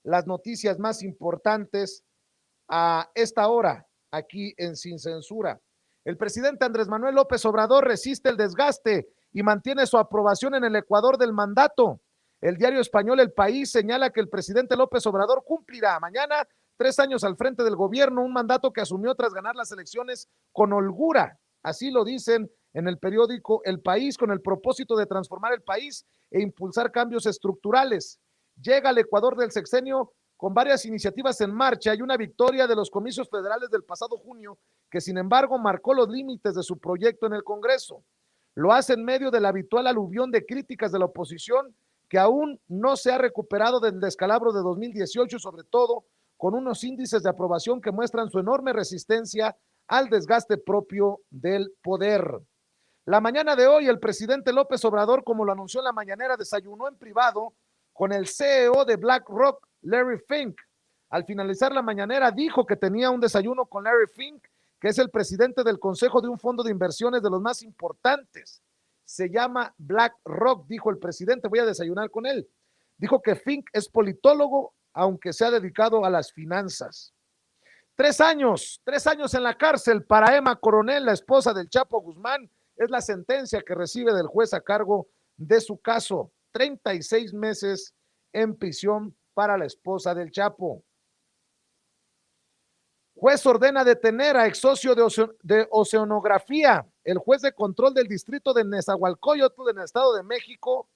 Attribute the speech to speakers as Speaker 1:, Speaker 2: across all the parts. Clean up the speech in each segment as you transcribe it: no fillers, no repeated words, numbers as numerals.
Speaker 1: las noticias más importantes a esta hora aquí en Sin Censura. El presidente Andrés Manuel López Obrador resiste el desgaste y mantiene su aprobación en el Ecuador del mandato. El diario español El País señala que el presidente López Obrador cumplirá mañana 3 años al frente del gobierno, un mandato que asumió tras ganar las elecciones con holgura. Así lo dicen en el periódico El País, con el propósito de transformar el país e impulsar cambios estructurales. Llega al Ecuador del sexenio con varias iniciativas en marcha y una victoria de los comicios federales del pasado junio, que sin embargo marcó los límites de su proyecto en el Congreso. Lo hace en medio del habitual aluvión de críticas de la oposición, que aún no se ha recuperado del descalabro de 2018, sobre todo con unos índices de aprobación que muestran su enorme resistencia al desgaste propio del poder. La mañana de hoy, el presidente López Obrador, como lo anunció en la mañanera, desayunó en privado con el CEO de BlackRock, Larry Fink. Al finalizar la mañanera, dijo que tenía un desayuno con Larry Fink, que es el presidente del consejo de un fondo de inversiones de los más importantes. Se llama BlackRock, dijo el presidente, voy a desayunar con él. Dijo que Fink es politólogo, aunque se ha dedicado a las finanzas. 3 años en la cárcel para Emma Coronel, la esposa del Chapo Guzmán, es la sentencia que recibe del juez a cargo de su caso. 36 meses en prisión para la esposa del Chapo. Juez ordena detener a ex socio de Oceanografía. El juez de control del distrito de Nezahualcóyotl, en el Estado de México,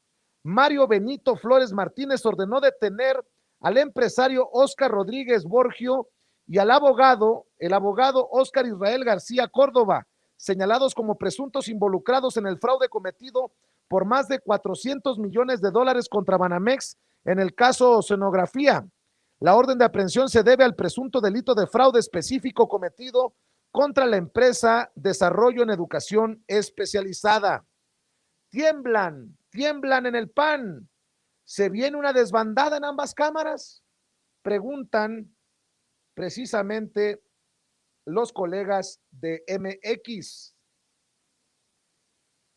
Speaker 1: Mario Benito Flores Martínez, ordenó detener al empresario Óscar Rodríguez Borgio y al abogado, el abogado Óscar Israel García Córdoba, señalados como presuntos involucrados en el fraude cometido por más de $400 millones contra Banamex en el caso Oceanografía. La orden de aprehensión se debe al presunto delito de fraude específico cometido contra la empresa Desarrollo en Educación Especializada. Tiemblan en el PAN. ¿Se viene una desbandada en ambas cámaras? Preguntan precisamente los colegas de MX.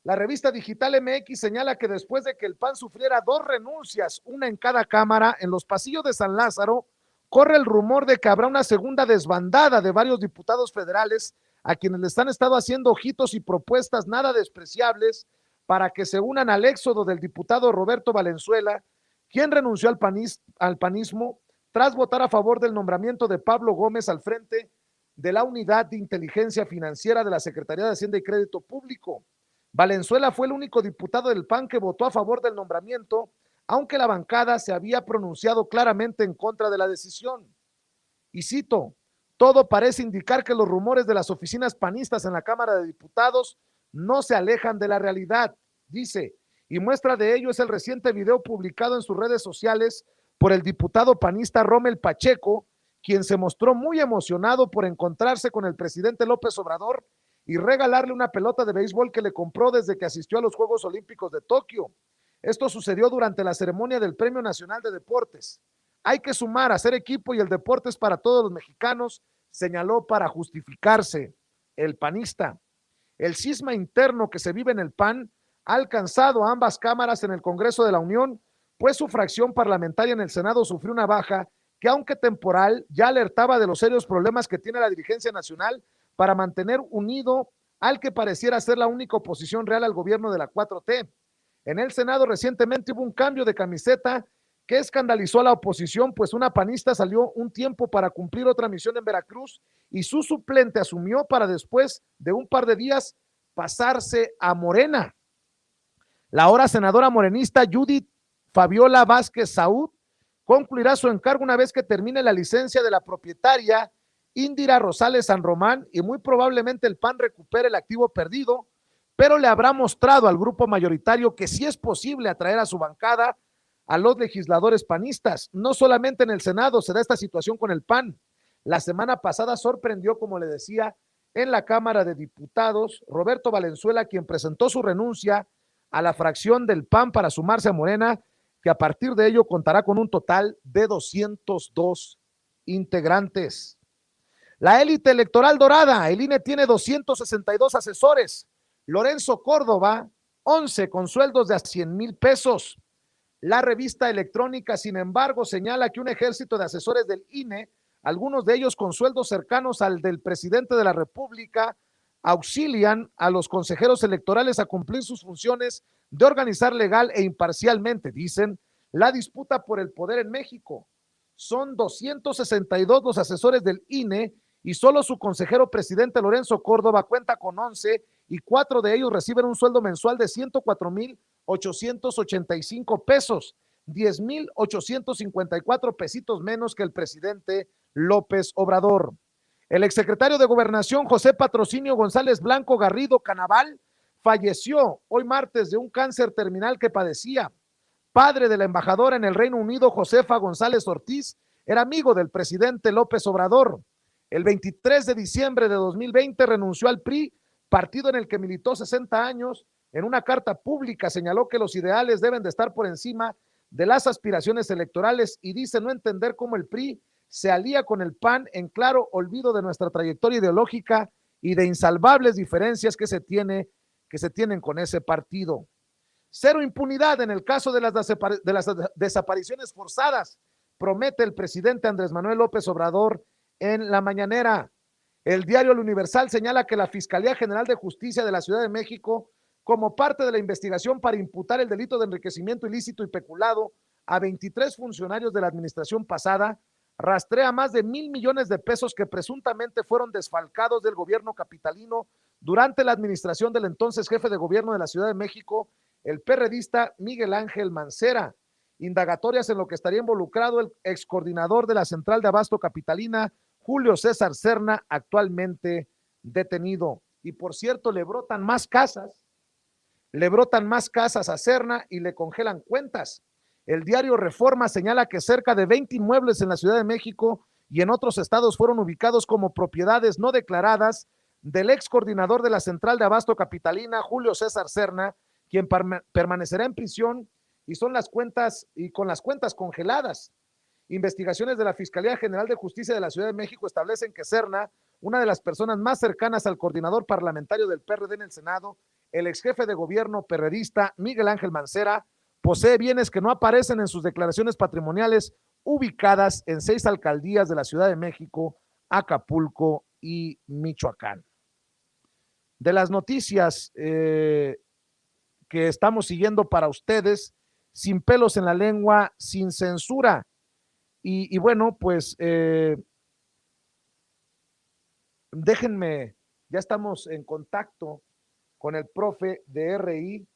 Speaker 1: La revista digital MX señala que después de que el PAN sufriera 2 renuncias, una en cada cámara, en los pasillos de San Lázaro, corre el rumor de que habrá una segunda desbandada de varios diputados federales a quienes les han estado haciendo ojitos y propuestas nada despreciables para que se unan al éxodo del diputado Roberto Valenzuela, quien renunció al panismo tras votar a favor del nombramiento de Pablo Gómez al frente de la Unidad de Inteligencia Financiera de la Secretaría de Hacienda y Crédito Público. Valenzuela fue el único diputado del PAN que votó a favor del nombramiento, aunque la bancada se había pronunciado claramente en contra de la decisión. Y cito, todo parece indicar que los rumores de las oficinas panistas en la Cámara de Diputados no se alejan de la realidad, dice, y muestra de ello es el reciente video publicado en sus redes sociales por el diputado panista Rommel Pacheco, quien se mostró muy emocionado por encontrarse con el presidente López Obrador y regalarle una pelota de béisbol que le compró desde que asistió a los Juegos Olímpicos de Tokio. Esto sucedió durante la ceremonia del Premio Nacional de Deportes. Hay que sumar, hacer equipo y el deporte es para todos los mexicanos, señaló para justificarse el panista. El cisma interno que se vive en el PAN ha alcanzado a ambas cámaras en el Congreso de la Unión, pues su fracción parlamentaria en el Senado sufrió una baja que, aunque temporal, ya alertaba de los serios problemas que tiene la dirigencia nacional para mantener unido al que pareciera ser la única oposición real al gobierno de la 4T. En el Senado recientemente hubo un cambio de camiseta que escandalizó a la oposición, pues una panista salió un tiempo para cumplir otra misión en Veracruz y su suplente asumió para después de un par de días pasarse a Morena. La ahora senadora morenista Judith Fabiola Vázquez Saúd concluirá su encargo una vez que termine la licencia de la propietaria Indira Rosales San Román y muy probablemente el PAN recupere el activo perdido, pero le habrá mostrado al grupo mayoritario que sí es posible atraer a su bancada a los legisladores panistas. No solamente en el Senado se da esta situación con el PAN. La semana pasada sorprendió, como le decía, en la Cámara de Diputados, Roberto Valenzuela, quien presentó su renuncia a la fracción del PAN para sumarse a Morena, que a partir de ello contará con un total de 202 integrantes. La élite electoral dorada, el INE tiene 262 asesores, Lorenzo Córdoba, 11 con sueldos de a 100,000 pesos. La revista electrónica, sin embargo, señala que un ejército de asesores del INE, algunos de ellos con sueldos cercanos al del presidente de la República, auxilian a los consejeros electorales a cumplir sus funciones de organizar legal e imparcialmente, dicen, la disputa por el poder en México. Son 262 los asesores del INE y solo su consejero presidente Lorenzo Córdoba cuenta con 11 y 4 de ellos reciben un sueldo mensual de 104,885 pesos, 10,854 pesitos menos que el presidente López Obrador. El exsecretario de Gobernación, José Patrocinio González Blanco Garrido Canaval, falleció hoy martes de un cáncer terminal que padecía. Padre de la embajadora en el Reino Unido, Josefa González Ortiz, era amigo del presidente López Obrador. El 23 de diciembre de 2020 renunció al PRI, partido en el que militó 60 años. En una carta pública señaló que los ideales deben de estar por encima de las aspiraciones electorales y dice no entender cómo el PRI se alía con el PAN en claro olvido de nuestra trayectoria ideológica y de insalvables diferencias que se tienen con ese partido. Cero impunidad en el caso de las desapariciones forzadas, promete el presidente Andrés Manuel López Obrador en la mañanera. El diario El Universal señala que la Fiscalía General de Justicia de la Ciudad de México, como parte de la investigación para imputar el delito de enriquecimiento ilícito y peculado a 23 funcionarios de la administración pasada, rastrea más de 1,000 millones de pesos que presuntamente fueron desfalcados del gobierno capitalino durante la administración del entonces jefe de gobierno de la Ciudad de México, el perredista Miguel Ángel Mancera. Indagatorias en lo que estaría involucrado el excoordinador de la Central de Abasto Capitalina, Julio César Serna, actualmente detenido. Y por cierto, le brotan más casas a Serna y le congelan cuentas. El diario Reforma señala que cerca de 20 inmuebles en la Ciudad de México y en otros estados fueron ubicados como propiedades no declaradas del ex coordinador de la Central de Abasto Capitalina, Julio César Serna, quien permanecerá en prisión y con las cuentas congeladas. Investigaciones de la Fiscalía General de Justicia de la Ciudad de México establecen que Serna, una de las personas más cercanas al coordinador parlamentario del PRD en el Senado, el ex jefe de gobierno perredista Miguel Ángel Mancera, posee bienes que no aparecen en sus declaraciones patrimoniales ubicadas en 6 alcaldías de la Ciudad de México, Acapulco y Michoacán. De las noticias que estamos siguiendo para ustedes, sin pelos en la lengua, sin censura. Y bueno, pues déjenme, ya estamos en contacto con el profe de RI,